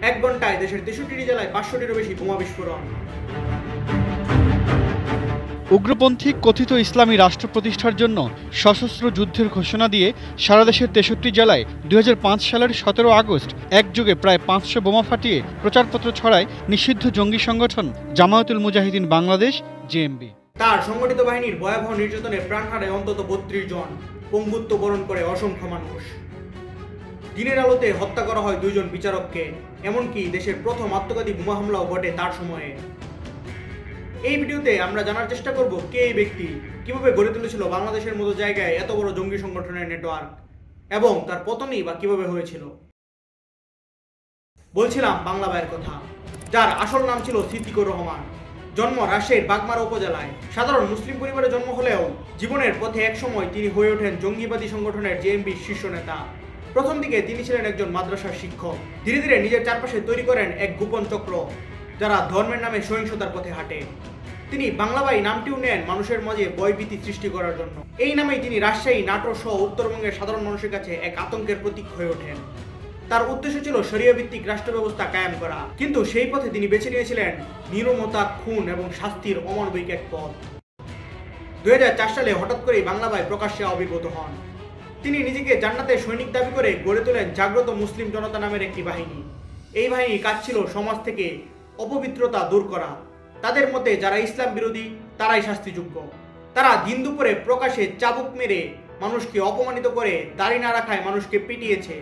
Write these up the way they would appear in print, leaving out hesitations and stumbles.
এক ঘন্টায় দেশের 63টি জেলায় 500টিরও বেশি বোমা বিস্ফোরণ। উগ্রপন্থী কথিত ইসলামী রাষ্ট্র প্রতিষ্ঠার জন্য সশস্ত্র যুদ্ধের ঘোষণা দিয়ে সারা দেশের 63 জেলায় 2005 সালের 17 আগস্ট একযোগে প্রায় 500 বোমা ফাটিয়ে প্রচারপত্র ছড়ায় নিষিদ্ধ জঙ্গি সংগঠন জামায়াতুল মুজাহিদিন বাংলাদেশ জেএমবি। তার সংগঠিত বাহিনীর ভয়াবহ নির্যাতনে প্রাণ হারায় অন্তত 32 জন, পঙ্গুত্ব বরণ করে অসংখ্য মানুষ। দিনের আলোতে হত্যা করা হয় 2 জন বিচারককে, এমনকি দেশের প্রথম আত্মঘাতী বোমা হামলাও ঘটে তার সময়ে। এই ভিডিওতে আমরা জানার চেষ্টা করব কে এই ব্যক্তি, কিভাবে গড়ে তুলেছিল বাংলাদেশের মতো জায়গায় এত বড় জঙ্গি সংগঠনের নেটওয়ার্ক, এবং তার পতনই বা কিভাবে হয়েছিল। বলছিলাম বাংলা ভাইয়ের কথা, যার আসল নাম ছিল সিদ্দিকুর রহমান। জন্ম রাজশাহীর বাগমারা উপজেলায়। সাধারণ মুসলিম পরিবারে জন্ম হলেও জীবনের পথে একসময় তিনি হয়ে ওঠেন জঙ্গিবাদী সংগঠনের জেএমবির শীর্ষ নেতা। প্রথম দিকে তিনি ছিলেন একজন মাদ্রাসার শিক্ষক। ধীরে ধীরে নিজের চারপাশে তৈরি করেন এক গোপন চক্র, যারা ধর্মের নামে সহিংসতার পথে হাঁটে। তিনি বাংলা ভাই নামটিও নেন মানুষের মাঝে ভয়ভীতি সৃষ্টি করার জন্য। এই নামেই তিনি রাজশাহী, নাটোর সহ উত্তরবঙ্গের সাধারণ মানুষের কাছে এক আতঙ্কের প্রতীক হয়ে ওঠেন। তার উদ্দেশ্য ছিল শরিয়া ভিত্তিক রাষ্ট্র ব্যবস্থা কায়েম করা, কিন্তু সেই পথে তিনি বেছে নিয়েছিলেন নির্মমতা, খুন এবং শাস্তির অমানবিক এক পথ। 2004 সালে হঠাৎ করেই বাংলা ভাই প্রকাশ্যে আবির্ভূত হন। তিনি নিজেকে জান্নাতের সৈনিক দাবি করে গড়ে তোলেন জাগ্রত মুসলিম জনতা নামের একটি বাহিনী। এই বাহিনীর কাজ ছিল সমাজ থেকে অপবিত্রতা দূর করা। তাদের মতে যারা ইসলাম বিরোধী তারাই শাস্তিযোগ্য। তারা দিন দুপুরে প্রকাশ্যে চাবুক মেরে মানুষকে অপমানিত করে, দাড়ি না রাখায় মানুষকে পিটিয়েছে,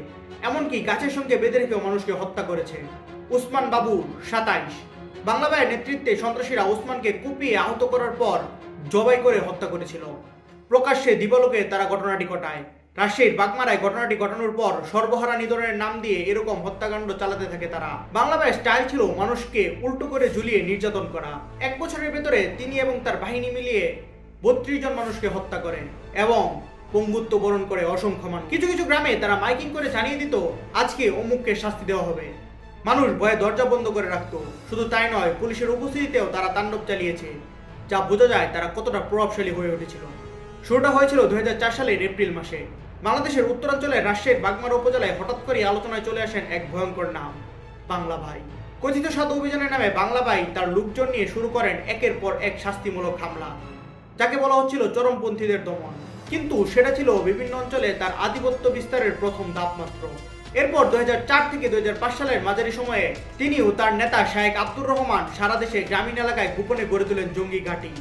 এমনকি গাছের সঙ্গে বেঁধে রেখেও মানুষকে হত্যা করেছে। উসমান বাবু 27। বাংলা ভাইয়ের নেতৃত্বে সন্ত্রাসীরা উসমানকে কুপিয়ে আহত করার পর জবাই করে হত্যা করেছিল। প্রকাশ্যে দিবালোকে তারা ঘটনাটি ঘটায়। রাজশাহীর বাগমারায় ঘটনাটি ঘটানোর পর সর্বহারা নিধনের নাম দিয়ে এরকম হত্যাকাণ্ড চালাতে থাকে তারা। বাংলা ভাইয়ের স্টাইল ছিল মানুষকে উল্টো করে ঝুলিয়ে নির্যাতন করা। 1 বছরের ভেতরে তিনি এবং তার বাহিনী মিলিয়ে 32 জন মানুষকে হত্যা করেন এবং পঙ্গুত্ব বরণ করে অসংখ্য মানুষ। কিছু কিছু গ্রামে তারা মাইকিং করে জানিয়ে দিত আজকে অমুককে শাস্তি দেওয়া হবে। মানুষ ভয়ে দরজা বন্ধ করে রাখত। শুধু তাই নয়, পুলিশের উপস্থিতিতেও তারা তাণ্ডব চালিয়েছে, যা বোঝা যায় তারা কতটা প্রভাবশালী হয়ে উঠেছিল। শুরুটা হয়েছিল 2004 সালের এপ্রিল মাসে। বাংলাদেশের উত্তরাঞ্চলের রাজশাহীর বাগমারা উপজেলায় হঠাৎ করে আলোচনায় চলে আসেন এক ভয়ঙ্কর নাম, বাংলা ভাই। কথিত সাধু অভিযানের নামে বাংলা ভাই তার লোকজন নিয়ে শুরু করেন একের পর এক শাস্তিমূলক হামলা, যাকে বলা হচ্ছিল চরমপন্থীদের দমন। কিন্তু সেটা ছিল বিভিন্ন অঞ্চলে তার আধিপত্য বিস্তারের প্রথম ধাপ মাত্র। এরপর 2004 থেকে 2005 সালের মাঝারি সময়ে তিনি ও তার নেতা শায়েখ আব্দুর রহমান সারা দেশে গ্রামীণ এলাকায় গোপনে গড়ে তোলেন জঙ্গি ঘাঁটি।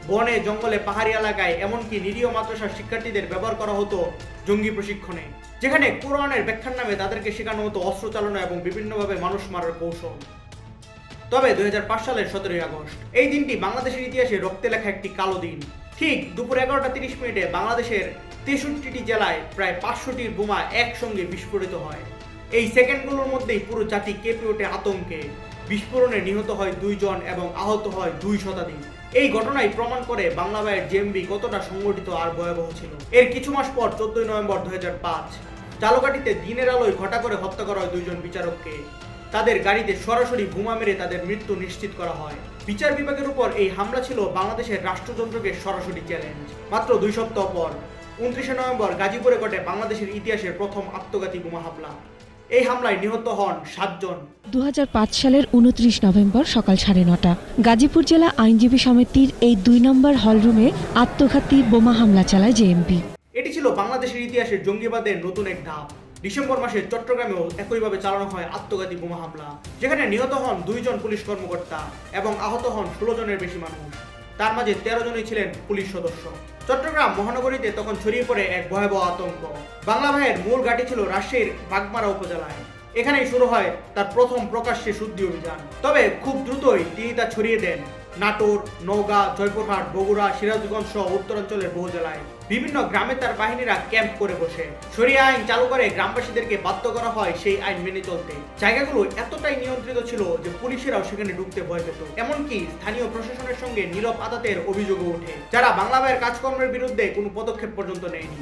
বনে জঙ্গলে পাহাড়ি এলাকায় এমনকি নিরীহ মাদ্রাসার শিক্ষার্থীদের ব্যবহার করা হতো জঙ্গি প্রশিক্ষণে, যেখানে কোরআনের ব্যাখ্যার নামে তাদেরকে শেখানো হতো অস্ত্র চালনা এবং বিভিন্নভাবে মানুষ মারার কৌশল। তবে 2005 সালের 17 আগস্ট, এই দিনটি বাংলাদেশের ইতিহাসে রক্তে লেখা একটি কালো দিন। ঠিক দুপুর 11:30 বাংলাদেশের 63টি জেলায় প্রায় 500টির বোমা একসঙ্গে বিস্ফোরিত হয়। এই সেকেন্ডগুলোর মধ্যেই পুরো জাতি কেঁপে ওঠে আতঙ্কে। বিস্ফোরণে নিহত হয় 2 জন এবং আহত হয় 2 শতাধিক। এই ঘটনাই প্রমাণ করে বাংলা ভাইয়ের জেএমবি কতটা সংগঠিত আর ভয়াবহ ছিল। এর কিছু মাস পর 14 নভেম্বর 2005 ঝালকাঠিতে দিনের আলোয় ঘটা করে হত্যা করা হয় 2 জন বিচারককে। তাদের গাড়িতে সরাসরি বোমা মেরে তাদের মৃত্যু নিশ্চিত করা হয়। বিচার বিভাগের উপর এই হামলা ছিল বাংলাদেশের রাষ্ট্রযন্ত্রকে সরাসরি চ্যালেঞ্জ। মাত্র 2 সপ্তাহ পর 29 নভেম্বর গাজীপুরে ঘটে বাংলাদেশের ইতিহাসের প্রথম আত্মঘাতী বোমা হামলা। এই হামলায় নিহত হন 7 জন। 2005 সালের 29 নভেম্বর সকাল 9:30 গাজীপুর জেলা আইনজীবী সমিতির এই 2 নম্বর হলরুমে আত্মঘাতী বোমা হামলা চালায় জেএমবি। এটি ছিল বাংলাদেশের ইতিহাসের জঙ্গিবাদের নতুন এক ধাপ। ডিসেম্বর মাসে চট্টগ্রামেও একইভাবে চালানো হয় আত্মঘাতী বোমা হামলা, যেখানে নিহত হন 2 জন পুলিশ কর্মকর্তা এবং আহত হন 16 জনের বেশি মানুষ। তার মাঝে 13 জনই ছিলেন পুলিশ সদস্য। চট্টগ্রাম মহানগরীতে তখন ছড়িয়ে পড়ে এক ভয়াবহ আতঙ্ক। বাংলা ভাইয়ের মূল ঘাঁটি ছিল রাজশাহীর বাগমারা উপজেলায়। এখানেই শুরু হয় তার প্রথম প্রকাশ্যে শুদ্ধি অভিযান। তবে খুব দ্রুতই তিনি তা ছড়িয়ে দেন নাটোর, নওগাঁ, জয়পুরহাট, বগুড়া, সিরাজগঞ্জ সহ উত্তরাঞ্চলের বহু জেলায়। বিভিন্ন গ্রামে তার বাহিনীরা ক্যাম্প করে বসে শরিয়া আইন চালু করে গ্রামবাসীদেরকে বাধ্য করা হয় সেই আইন মেনে চলতে। জায়গাগুলো এতটাই নিয়ন্ত্রিত ছিল যে পুলিশেরাও সেখানে ঢুকতে ভয় পেত। এমনকি স্থানীয় প্রশাসনের সঙ্গে নীরব আদাতের অভিযোগও ওঠে, যারা বাংলা ভাইয়ের কাজকর্মের বিরুদ্ধে কোনো পদক্ষেপ পর্যন্ত নেয়নি।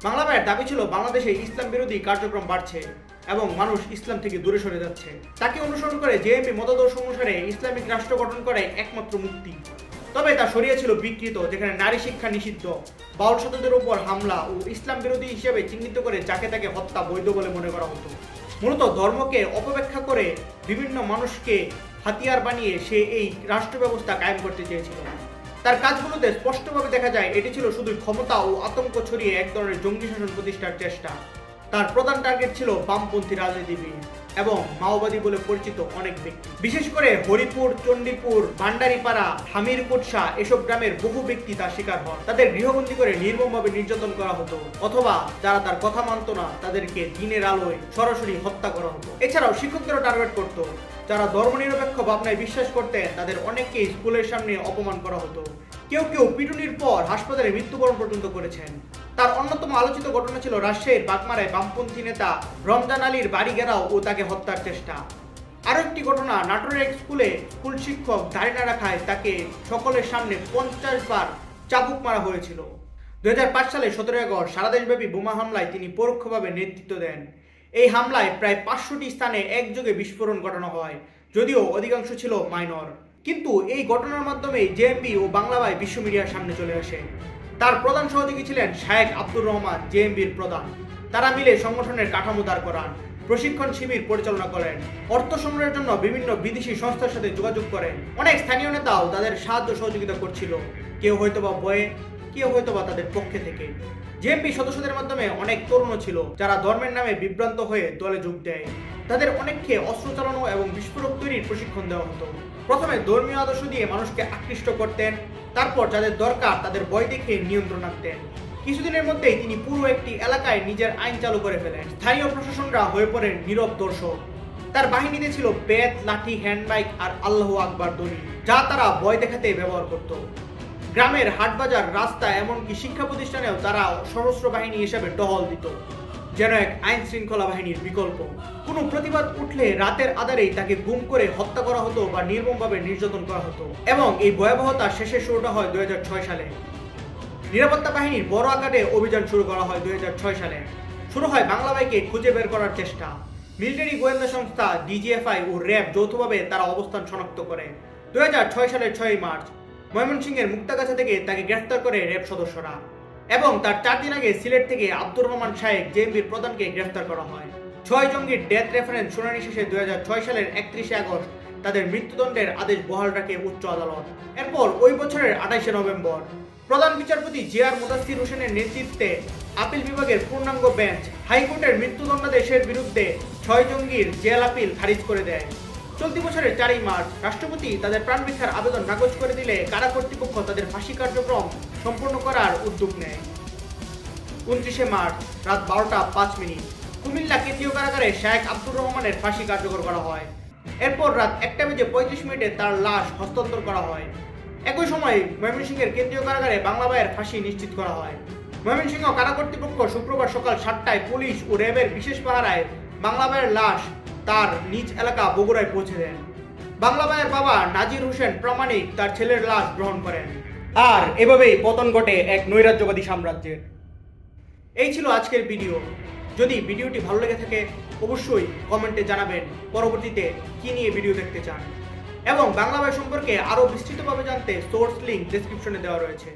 বাংলা ভাইয়ের দাবি ছিল বাংলাদেশে ইসলাম বিরোধী কার্যক্রম বাড়ছে এবং মানুষ ইসলাম থেকে দূরে সরে যাচ্ছে। তাকে অনুসরণ করে জেএমবি মতাদর্শ অনুসারে ইসলামিক রাষ্ট্র গঠন করে একমাত্র মুক্তি। তবে তা শরিয়া ছিল বিকৃত, যেখানে নারী শিক্ষা নিষিদ্ধ, বাউল সাধুদের উপর হামলা ও ইসলাম বিরোধী হিসেবে চিহ্নিত করে যাকে তাকে হত্যা বৈধ বলে মনে করা হতো। মূলত ধর্মকে অপব্যাখ্যা করে বিভিন্ন মানুষকে হাতিয়ার বানিয়ে সে এই রাষ্ট্র ব্যবস্থা কায়েম করতে চেয়েছিল। তার কাজগুলোতে স্পষ্টভাবে দেখা যায় এটি ছিল শুধু ক্ষমতা ও আতঙ্ক ছড়িয়ে এক ধরনের জঙ্গি শাসন প্রতিষ্ঠার চেষ্টা। তার প্রধান টার্গেট ছিল বামপন্থী রাজনীতিবিদ এবং মাওবাদী বলে পরিচিত অনেক ব্যক্তি। বিশেষ করে হরিপুর, চণ্ডীপুর, ভান্ডারিপাড়া, হামিরকোটসা এসব গ্রামের বহু ব্যক্তি তার শিকার হন। তাদের গৃহবন্দী করে নির্মমভাবে নির্যাতন করা হতো, অথবা যারা তার কথা মানত না তাদেরকে দিনের আলোয় সরাসরি হত্যা করা হতো। এছাড়াও শিক্ষকদেরও টার্গেট করত। যারা ধর্মনিরপেক্ষ ভাবনায় বিশ্বাস করতেন তাদের অনেককেই স্কুলের সামনে অপমান করা হতো। কেউ কেউ পিটুনির পর হাসপাতালে মৃত্যুবরণ পর্যন্ত করেছেন। তার অন্যতম আলোচিত ঘটনা ছিল রাজশাহীর বাগমারায় বামপন্থী নেতা রমজান আলীর বাড়ি ঘেরাও ও তাকে হত্যার চেষ্টা। আরও একটি ঘটনা, নাটোরের এক স্কুলে স্কুল শিক্ষক দাঁড়িয়ে না রাখায় তাকে সকলের সামনে 50 বার চাবুক মারা হয়েছিল। 2005 সালে 17 আগস্ট সারা দেশব্যাপী বোমা হামলায় তিনি পরোক্ষভাবে নেতৃত্ব দেন। এই হামলায় প্রায় 500টি স্থানে একযোগে বিস্ফোরণ ঘটানো হয়, যদিও অধিকাংশ ছিল মাইনর। কিন্তু এই ঘটনার মাধ্যমে জেএমবি ও বাংলা ভাই বিশ্ব মিডিয়ার সামনে চলে আসে। তার প্রধান সহযোগী ছিলেন শায়েখ আব্দুর রহমান, জেএমবির প্রধান। তারা মিলে সংগঠনের কাঠামো দাঁড় করান, প্রশিক্ষণ শিবির পরিচালনা করেন, অর্থ সংগ্রহের জন্য বিভিন্ন বিদেশি সংস্থার সাথে যোগাযোগ করেন। অনেক স্থানীয় নেতাও তাদের সাহায্য সহযোগিতা করছিল, কেউ হয়তোবা ভয়ে, কেউ হয়তোবা তাদের পক্ষে থেকে। জেএমবি সদস্যদের মাধ্যমে অনেক তরুণ ছিল যারা ধর্মের নামে বিভ্রান্ত হয়ে দলে যোগ দেয়। তাদের অনেককে অস্ত্র চালানো এবং বিস্ফোরক তৈরির প্রশিক্ষণ দেওয়া হতো। প্রথমে ধর্মীয় আদর্শ দিয়ে মানুষকে আকৃষ্ট করতেন, তারপর যাদের দরকার তাদের ভয় দেখে নিয়ন্ত্রণ আনতেন। কিছুদিনের মধ্যেই তিনি পুরো একটি এলাকায় নিজের আইন চালু করে ফেলেন। স্থানীয় প্রশাসনরা হয়ে পড়েন নীরব দর্শক। তার বাহিনীতে ছিল বেত, লাঠি, হ্যান্ডবাইক আর আল্লাহু আকবার ধ্বনি, যা তারা ভয় দেখাতে ব্যবহার করত। গ্রামের হাটবাজার, রাস্তা, এমনকি শিক্ষা প্রতিষ্ঠানেও তারা সশস্ত্র বাহিনী হিসেবে টহল দিত, যেন এক আইন শৃঙ্খলা বাহিনীর বিকল্প। কোনো প্রতিবাদ উঠলে রাতের আধারেই তাকে গুম করে হত্যা করা হতো বা নির্মমভাবে নির্যাতন করা হতো। এবং এই ভয়াবহতার শেষের শুরুটা হয় 2006 সালে। নিরাপত্তা বাহিনীর বড় আকারে অভিযান শুরু করা হয় 2006 সালে। শুরু হয় বাংলা ভাইকে খুঁজে বের করার চেষ্টা। মিলিটারি গোয়েন্দা সংস্থা ডিজিএফআই ও র্যাব যৌথভাবে তারা অবস্থান শনাক্ত করে। 2006 সালের 6 মার্চ ময়মনসিংহের মুক্তাগাছা থেকে তাকে গ্রেফতার করে র্যাব সদস্যরা, এবং তার 4 দিন আগে সিলেট থেকে আব্দুর রহমান শায়েখ, জেএমবির প্রধানকে গ্রেফতার করা হয়। 6 জঙ্গির ডেথ রেফারেন্স শুনানি শেষে 2006 সালের 31 আগস্ট তাদের মৃত্যুদণ্ডের আদেশ বহাল রাখে উচ্চ আদালত। এরপর ওই বছরের 28 নভেম্বর প্রধান বিচারপতি জিআর মুদাসসির হোসেনের নেতৃত্বে আপিল বিভাগের পূর্ণাঙ্গ বেঞ্চ হাইকোর্টের মৃত্যুদণ্ডাদেশের বিরুদ্ধে 6 জঙ্গির জেল আপিল খারিজ করে দেয়। চলতি বছরের 4 মার্চ রাষ্ট্রপতি তাদের প্রাণ ভিক্ষার আবেদন নাকচ করে দিলে কারা কর্তৃপক্ষ তাদের ফাঁসি কার্যক্রম সম্পন্ন করার উদ্যোগ নেয়। 29 মার্চ রাত 12:05 কুমিল্লা কেন্দ্রীয় কারাগারে শায়েখ আব্দুর রহমানের ফাঁসি কার্যকর করা হয়। এরপর রাত 1:35 তার লাশ হস্তান্তর করা হয়। একই সময় ময়মনসিংহের কেন্দ্রীয় কারাগারে বাংলা ভাইয়ের ফাঁসি নিশ্চিত করা হয়। ময়মনসিংহ কারা কর্তৃপক্ষ শুক্রবার সকাল 7টায় পুলিশ ও র্যাবের বিশেষ পাহারায় বাংলা ভাইয়ের লাশ তার নিজ এলাকা বগুড়ায় পৌঁছে দেন। বাংলা ভাইয়ের বাবা নাজির হোসেন প্রামাণিক তার ছেলের লাশ গ্রহণ করেন। আর এভাবেই পতন ঘটে এক নৈরাজ্যবাদী সাম্রাজ্যের। এই ছিল আজকের ভিডিও। যদি ভিডিওটি ভালো লেগে থাকে অবশ্যই কমেন্টে জানাবেন পরবর্তীতে কি নিয়ে ভিডিও দেখতে চান, এবং বাংলা ভাই সম্পর্কে আরও বিস্তৃতভাবে জানতে সোর্স লিংক ডেসক্রিপশনে দেওয়া রয়েছে।